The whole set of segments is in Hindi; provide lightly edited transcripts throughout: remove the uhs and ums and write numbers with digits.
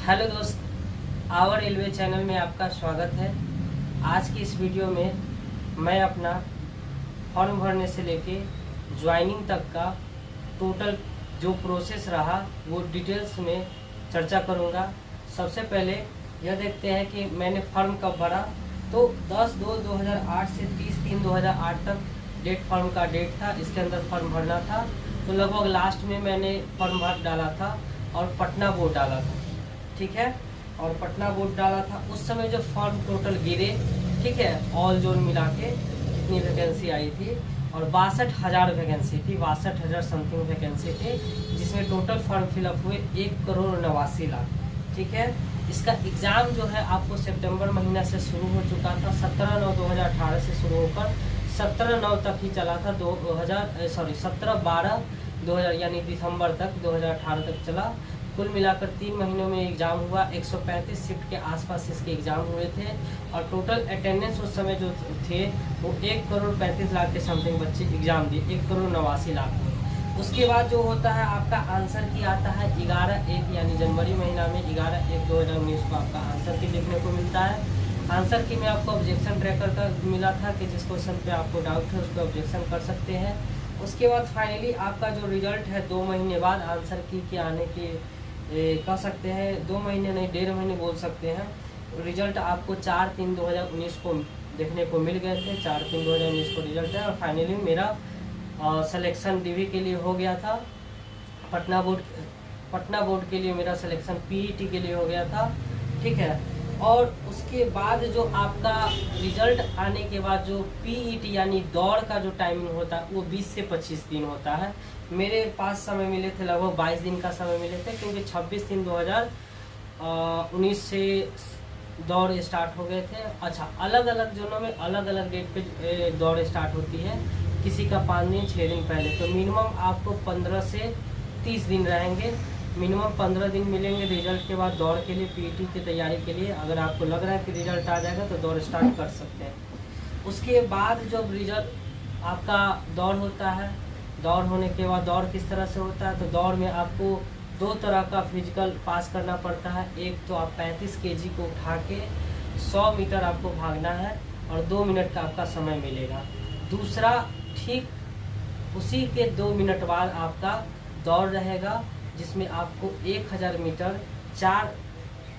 हेलो दोस्त, आवर रेलवे चैनल में आपका स्वागत है। आज की इस वीडियो में मैं अपना फॉर्म भरने से लेके ज्वाइनिंग तक का टोटल जो प्रोसेस रहा वो डिटेल्स में चर्चा करूंगा। सबसे पहले यह देखते हैं कि मैंने फॉर्म कब भरा। तो 10/2/2008 से 30/3/2008 तक फॉर्म का डेट था। इसके अंदर फॉर्म भरना था। तो लगभग लास्ट में मैंने फॉर्म भर डाला था और पटना बोर्ड डाला था, ठीक है। और पटना बोर्ड डाला था उस समय जो फॉर्म टोटल गिरे, ठीक है, ऑल जोन मिला के कितनी वैकेंसी आई थी, और 62,000 वैकेंसी थी, 62,000 समथिंग वैकेंसी थी, जिसमें टोटल फॉर्म फिलअप हुए 1,89,00,000, ठीक है। इसका एग्ज़ाम जो है आपको सितंबर महीना से शुरू हो चुका था। 17/9/2018 से शुरू होकर 17/9 तक ही चला था। 17/12/2000 यानी दिसंबर तक 2018 तक चला। कुल मिलाकर 3 महीनों में एग्ज़ाम हुआ। 135 शिफ्ट के आसपास इसके एग्ज़ाम हुए थे और टोटल अटेंडेंस उस समय जो थे वो 1,35,00,000 के समथिंग बच्चे एग्ज़ाम दिए, 1,89,00,000। उसके बाद जो होता है आपका आंसर की आता है 11/1 यानी जनवरी महीना में 11/1/2019 को आपका आंसर की देखने को मिलता है। आंसर की में आपको ऑब्जेक्शन ट्रैकर का मिला था कि जिस क्वेश्चन पे आपको डाउट है उस पर ऑब्जेक्शन कर सकते हैं। उसके बाद फाइनली आपका जो रिजल्ट है 2 महीने बाद आंसर की के आने की कह सकते हैं, 2 महीने नहीं 1.5 महीने बोल सकते हैं। रिजल्ट आपको 4/3/2019 को देखने को मिल गए थे। 4/3/2019 को रिजल्ट है और फाइनली मेरा सिलेक्शन डीवी के लिए हो गया था। पटना बोर्ड के लिए मेरा सिलेक्शन पीईटी के लिए हो गया था, ठीक है। और उसके बाद जो आपका रिजल्ट आने के बाद जो पीईटी यानी दौड़ का जो टाइमिंग होता है वो 20 से 25 दिन होता है। मेरे पास समय मिले थे, लगभग 22 दिन का समय मिले थे, क्योंकि 26/3/2019 से दौड़ स्टार्ट हो गए थे। अच्छा, अलग अलग जोनों में अलग अलग डेट पे दौड़ स्टार्ट होती है, किसी का 5 दिन 6 दिन पहले। तो मिनिमम आपको 15 से 30 दिन रहेंगे। मिनिमम 15 दिन मिलेंगे रिजल्ट के बाद दौड़ के लिए, पीईटी की तैयारी के लिए। अगर आपको लग रहा है कि रिजल्ट आ जाएगा तो दौड़ स्टार्ट कर सकते हैं। उसके बाद जब रिजल्ट आपका दौड़ होता है, दौड़ होने के बाद दौड़ किस तरह से होता है, तो दौड़ में आपको 2 तरह का फिजिकल पास करना पड़ता है। एक तो आप 35 केजी को उठा के 100 मीटर आपको भागना है और 2 मिनट का आपका समय मिलेगा। दूसरा, ठीक उसी के 2 मिनट बाद आपका दौड़ रहेगा, जिसमें आपको 1000 मीटर 4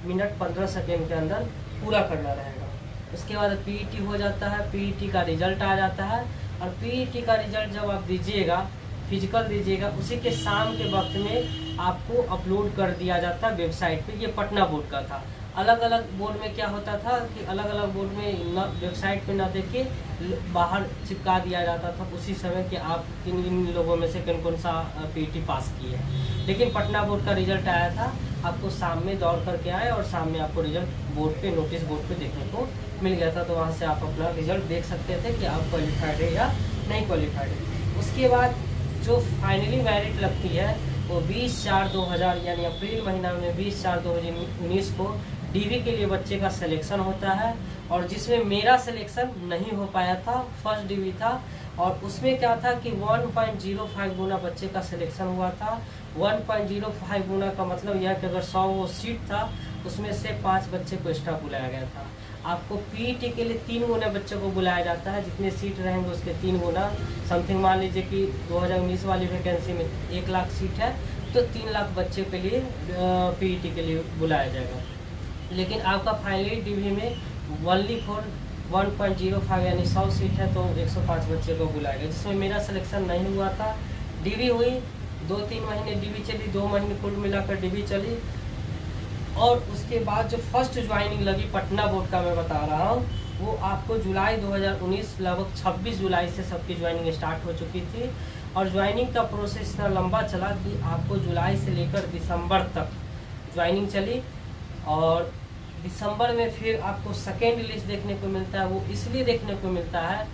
मिनट 15 सेकेंड के अंदर पूरा करना रहेगा। उसके बाद पीईटी हो जाता है, पीईटी का रिजल्ट आ जाता है। और पीईटी का रिजल्ट जब आप दीजिएगा, फिजिकल दीजिएगा, उसी के शाम के वक्त में आपको अपलोड कर दिया जाता है वेबसाइट पे। ये पटना बोर्ड का था। अलग अलग बोर्ड में क्या होता था कि अलग अलग बोर्ड में न वेबसाइट पे न देख के बाहर चिपका दिया जाता था उसी समय कि आप किन लोगों में से कौन सा पीईटी पास किए हैं। लेकिन पटना बोर्ड का रिजल्ट आया था, आपको शाम में दौड़ करके आए और शाम में आपको रिजल्ट बोर्ड पे, नोटिस बोर्ड पे देखने को मिल गया था। तो वहाँ से आप अपना रिजल्ट देख सकते थे कि आप क्वालिफाइड है या नहीं क्वालिफाइड है। उसके बाद जो फाइनली मेरिट लगती है वो 20/4/2000 यानी अप्रैल महीना में 20/4/2019 को डीवी के लिए बच्चे का सिलेक्शन होता है। और जिसमें मेरा सिलेक्शन नहीं हो पाया था, फर्स्ट डीवी था। और उसमें क्या था कि 1.05 गुना बच्चे का सिलेक्शन हुआ था। 1.05 गुना का मतलब यह कि अगर 100 सीट था उसमें से 5 बच्चे को एक्स्ट्रा बुलाया गया था। आपको पीईटी के लिए 3 गुना बच्चों को बुलाया जाता है, जितने सीट रहेंगे उसके 3 गुना समथिंग। मान लीजिए कि 2019 वाली वैकेंसी में 1 लाख सीट है तो 3 लाख बच्चे के लिए पीईटी के लिए बुलाया जाएगा। लेकिन आपका फाइनली डीवी में ओनली फॉर 1.05 यानी 100 सीट है तो 105 बच्चे को बुलाएगा, जिसमें मेरा सिलेक्शन नहीं हुआ था। डीवी हुई, 2-3 महीने डीवी चली, 2 महीने कुल मिलाकर डीवी चली। और उसके बाद जो फर्स्ट ज्वाइनिंग लगी पटना बोर्ड का मैं बता रहा हूँ, वो आपको जुलाई 2019 लगभग 26 जुलाई से सबकी ज्वाइनिंग स्टार्ट हो चुकी थी। और ज्वाइनिंग का प्रोसेस इतना लंबा चला कि आपको जुलाई से लेकर दिसंबर तक ज्वाइनिंग चली। और दिसंबर में फिर आपको सेकेंड लिस्ट देखने को मिलता है। वो इसलिए देखने को मिलता है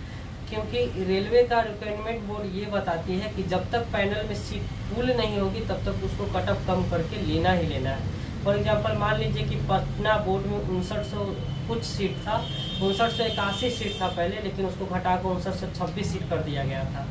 क्योंकि रेलवे का रिक्वायरमेंट बोर्ड ये बताती है कि जब तक पैनल में सीट फुल नहीं होगी तब तक उसको कट ऑफ कम करके लेना ही लेना है। फॉर एग्जांपल मान लीजिए कि पटना बोर्ड में 5900 कुछ सीट था, 5981 सीट था पहले, लेकिन उसको घटा कर 5926 सीट कर दिया गया था।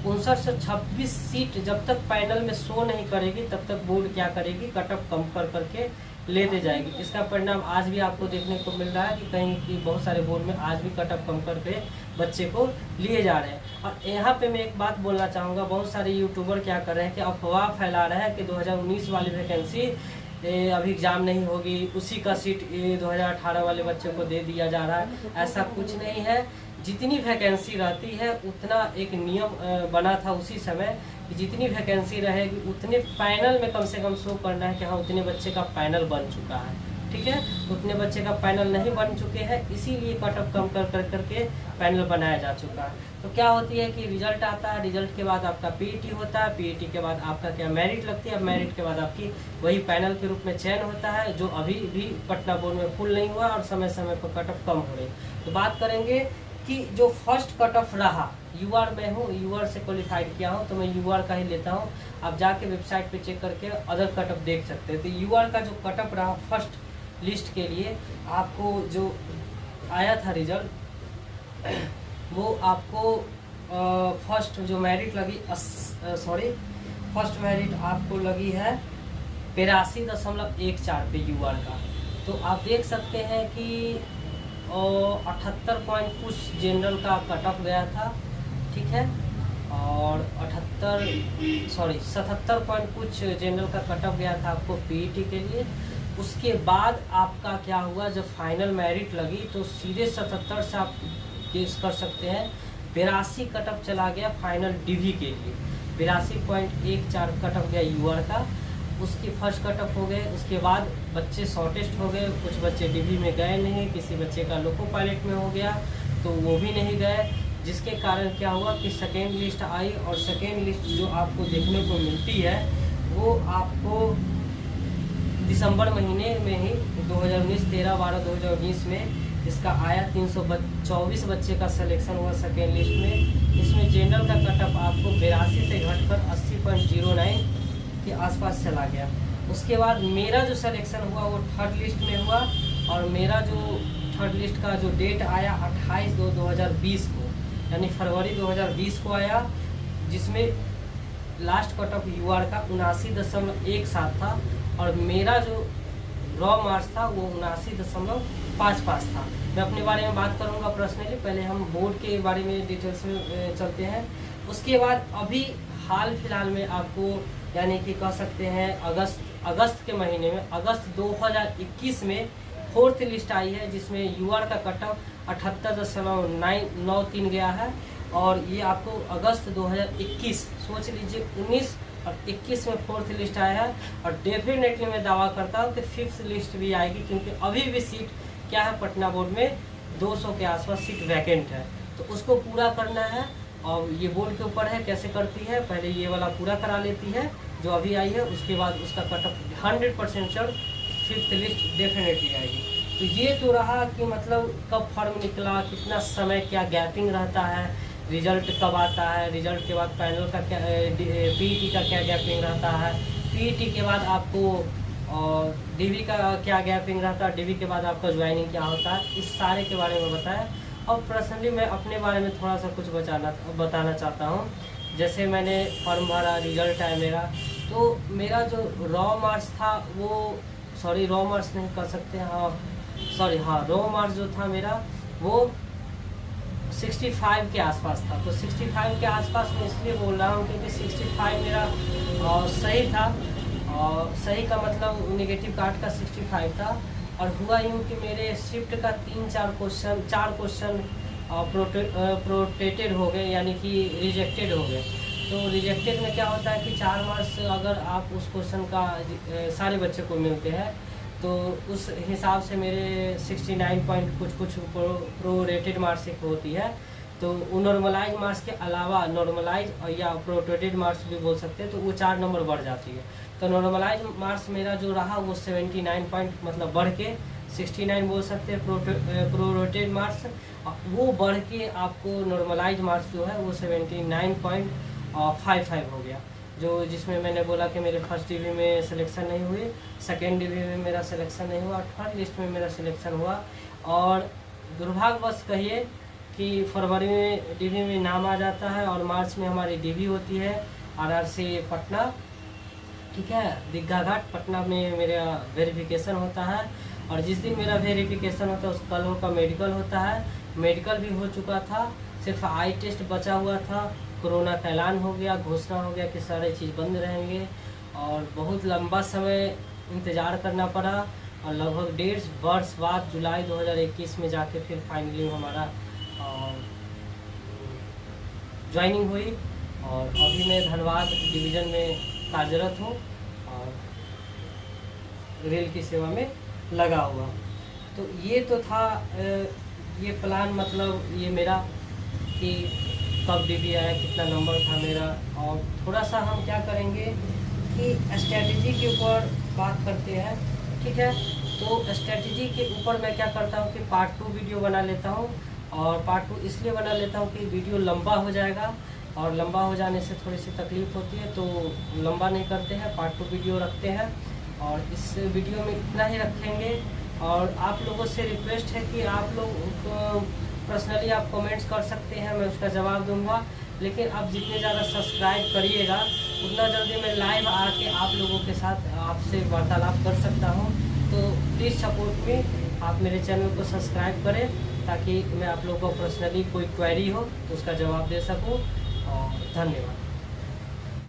5926 सीट जब तक पैनल में शो नहीं करेगी तब तक बोर्ड क्या करेगी, कट ऑफ कम कर करके लेते जाएगी। इसका परिणाम आज भी आपको देखने को मिल रहा है कि कहीं की बहुत सारे बोर्ड में आज भी कट ऑफ कम करके बच्चे को लिए जा रहे हैं। और यहाँ पे मैं एक बात बोलना चाहूँगा, बहुत सारे यूट्यूबर क्या कर रहे हैं कि अफवाह फैला रहे हैं कि 2019 वाली वैकेंसी अभी एग्ज़ाम नहीं होगी, उसी का सीट 2018 वाले बच्चों को दे दिया जा रहा है। ऐसा कुछ नहीं है। जितनी वैकेंसी रहती है उतना एक नियम बना था उसी समय कि जितनी वैकेंसी रहेगी उतने पैनल में कम से कम शो करना है कि हाँ उतने बच्चे का पैनल बन चुका है, ठीक है। उतने बच्चे का पैनल नहीं बन चुके हैं, इसीलिए कट ऑफ कम कर करके पैनल बनाया जा चुका है। तो क्या होती है कि रिजल्ट आता है, रिजल्ट के बाद आपका पीईटी होता है, पीईटी के बाद आपका क्या मेरिट लगती है, मेरिट के बाद आपकी वही पैनल के रूप में चयन होता है, जो अभी भी पटना बोर्ड में फुल नहीं हुआ और समय समय पर कट ऑफ कम हो रही। तो बात करेंगे कि जो फर्स्ट कट ऑफ रहा, यूआर में हूँ, यूआर से क्वालिफाइड किया हूँ तो मैं यूआर का ही लेता हूँ। आप जाके वेबसाइट पे चेक करके अदर कट ऑफ देख सकते हैं। तो यूआर का जो कट ऑफ रहा फर्स्ट लिस्ट के लिए, आपको जो आया था रिजल्ट वो आपको फर्स्ट जो मेरिट लगी फर्स्ट मेरिट आपको लगी है 82.14 पे यूआर का। तो आप देख सकते हैं कि 78 पॉइंट कुछ जनरल का कट ऑफ गया था, ठीक है, और 77 पॉइंट कुछ जनरल का कट ऑफ गया था आपको पीईटी के लिए। उसके बाद आपका क्या हुआ, जब फाइनल मेरिट लगी तो सीधे 77 से आप केस कर सकते हैं 82 कट ऑफ चला गया फाइनल डीवी के लिए। 82.14 कट ऑफ गया यूआर का, उसकी फर्स्ट कट ऑफ हो गए। उसके बाद बच्चे शॉर्टेस्ट हो गए, कुछ बच्चे डीवी में गए नहीं, किसी बच्चे का लोको पायलट में हो गया तो वो भी नहीं गए, जिसके कारण क्या हुआ कि सेकेंड लिस्ट आई। और सेकेंड लिस्ट जो आपको देखने को मिलती है वो आपको दिसंबर महीने में ही 2019 13/12/2019 में इसका आया। 324 बच्चे का सिलेक्शन हुआ सेकेंड लिस्ट में। इसमें जनरल का कट ऑफ आपको 82 से घटकर 80.09 के आसपास चला गया। उसके बाद मेरा जो सिलेक्शन हुआ वो थर्ड लिस्ट में हुआ, और मेरा जो थर्ड लिस्ट का जो डेट आया 28/2/2020 को, यानी फरवरी 2020 को आया, जिसमें लास्ट कट ऑफ यूआर का 79.17 था और मेरा जो रॉ मार्क्स था वो 79.55 था। मैं अपने बारे में बात करूंगा पर्सनली, पहले हम बोर्ड के बारे में डिटेल्स में चलते हैं। उसके बाद अभी हाल फिलहाल में आपको यानी कि कह सकते हैं अगस्त के महीने में, अगस्त 2021 में फोर्थ लिस्ट आई है, जिसमें यूआर का कट ऑफ 78.993 गया है। और ये आपको अगस्त 2021, सोच लीजिए 19 और 21 में फोर्थ लिस्ट आया है। और डेफिनेटली मैं दावा करता हूँ कि फिफ्थ लिस्ट भी आएगी, क्योंकि अभी भी सीट क्या है पटना बोर्ड में 200 के आसपास सीट वैकेंट है, तो उसको पूरा करना है। और ये बोर्ड के ऊपर है कैसे करती है, पहले ये वाला पूरा करा लेती है जो अभी आई है, उसके बाद उसका cut off 100% sure fifth list definitely आएगी। तो ये तो रहा कि मतलब कब फॉर्म निकला, कितना समय, क्या गैपिंग रहता है, रिजल्ट कब आता है, रिजल्ट के बाद पैनल का क्या, पीईटी का क्या गैपिंग रहता है, पीईटी के बाद आपको डीवी का क्या गैपिंग रहता है, डीवी के बाद आपका ज्वाइनिंग क्या होता है, इस सारे के बारे में बताया। और पर्सनली मैं अपने बारे में थोड़ा सा कुछ बताना चाहता हूँ। जैसे मैंने फॉर्म भरा, रिजल्ट आया मेरा, तो मेरा जो रॉ मार्क्स था वो रॉ मार्क्स नहीं कर सकते, रॉ मार्क्स जो था मेरा वो 65 के आसपास था। तो 65 के आसपास मैं इसलिए बोल रहा हूँ क्योंकि 65 मेरा सही था, और सही का मतलब नेगेटिव कार्ड का 65 था। और हुआ यूँ कि मेरे शिफ्ट का 4 क्वेश्चन प्रोटेटेड हो गए, यानी कि रिजेक्टेड हो गए। तो रिजेक्टेड में क्या होता है कि 4 मार्क्स अगर आप उस क्वेश्चन का सारे बच्चे को मिलते हैं तो उस हिसाब से मेरे 69 पॉइंट कुछ प्रोरेटेड मार्क्स एक होती है। तो वो नॉर्मलाइज मार्क्स के अलावा नॉर्मलाइज या प्रोरेटेड मार्क्स भी बोल सकते हैं, तो वो 4 नंबर बढ़ जाती है। तो नॉर्मलाइज मार्क्स मेरा जो रहा वो 79 पॉइंट मतलब बढ़ के 69 बोल सकते हैं। प्रोरेटेड मार्क्स वो बढ़ के आपको नॉर्मलाइज मार्क्स जो है वो 79.55 हो गया, जो जिसमें मैंने बोला कि मेरे फर्स्ट डीवी में सिलेक्शन नहीं हुई, सेकेंड डीवी में मेरा सिलेक्शन नहीं हुआ, थर्ड लिस्ट में मेरा सिलेक्शन हुआ। और दुर्भाग्यवश कहिए कि फरवरी में डीवी में नाम आ जाता है और मार्च में हमारी डीवी होती है आरआरसी पटना। ठीक है। दीघा घाट पटना में मेरा वेरिफिकेशन होता है, और जिस दिन मेरा वेरिफिकेशन होता है उस कल का मेडिकल होता है। मेडिकल भी हो चुका था, सिर्फ आई टेस्ट बचा हुआ था। कोरोना का ऐलान हो गया, घोषणा हो गया कि सारे चीज़ बंद रहेंगे, और बहुत लंबा समय इंतज़ार करना पड़ा, और लगभग 1.5 वर्ष बाद जुलाई 2021 में जाके फिर फाइनली हमारा ज्वाइनिंग हुई। और अभी मैं धनबाद डिवीज़न में कार्यरत हूँ और रेल की सेवा में लगा हुआ। तो ये तो था ये प्लान, मतलब ये मेरा कि कब डीबी आया, कितना नंबर था मेरा। और थोड़ा सा हम क्या करेंगे कि स्ट्रेटजी के ऊपर बात करते हैं, ठीक है। तो स्ट्रेटजी के ऊपर मैं क्या करता हूँ कि पार्ट 2 वीडियो बना लेता हूँ, और पार्ट 2 इसलिए बना लेता हूँ कि वीडियो लंबा हो जाएगा, और लंबा हो जाने से थोड़ी सी तकलीफ़ होती है, तो लंबा नहीं करते हैं, पार्ट 2 वीडियो रखते हैं। और इस वीडियो में इतना ही रखेंगे। और आप लोगों से रिक्वेस्ट है कि आप लोग पर्सनली आप कमेंट्स कर सकते हैं, मैं उसका जवाब दूंगा। लेकिन आप जितने ज़्यादा सब्सक्राइब करिएगा उतना जल्दी मैं लाइव आके आप लोगों के साथ आपसे वार्तालाप कर सकता हूँ। तो प्लीज़ सपोर्ट में आप मेरे चैनल को सब्सक्राइब करें, ताकि मैं आप लोगों को पर्सनली कोई क्वेरी हो तो उसका जवाब दे सकूँ। और धन्यवाद।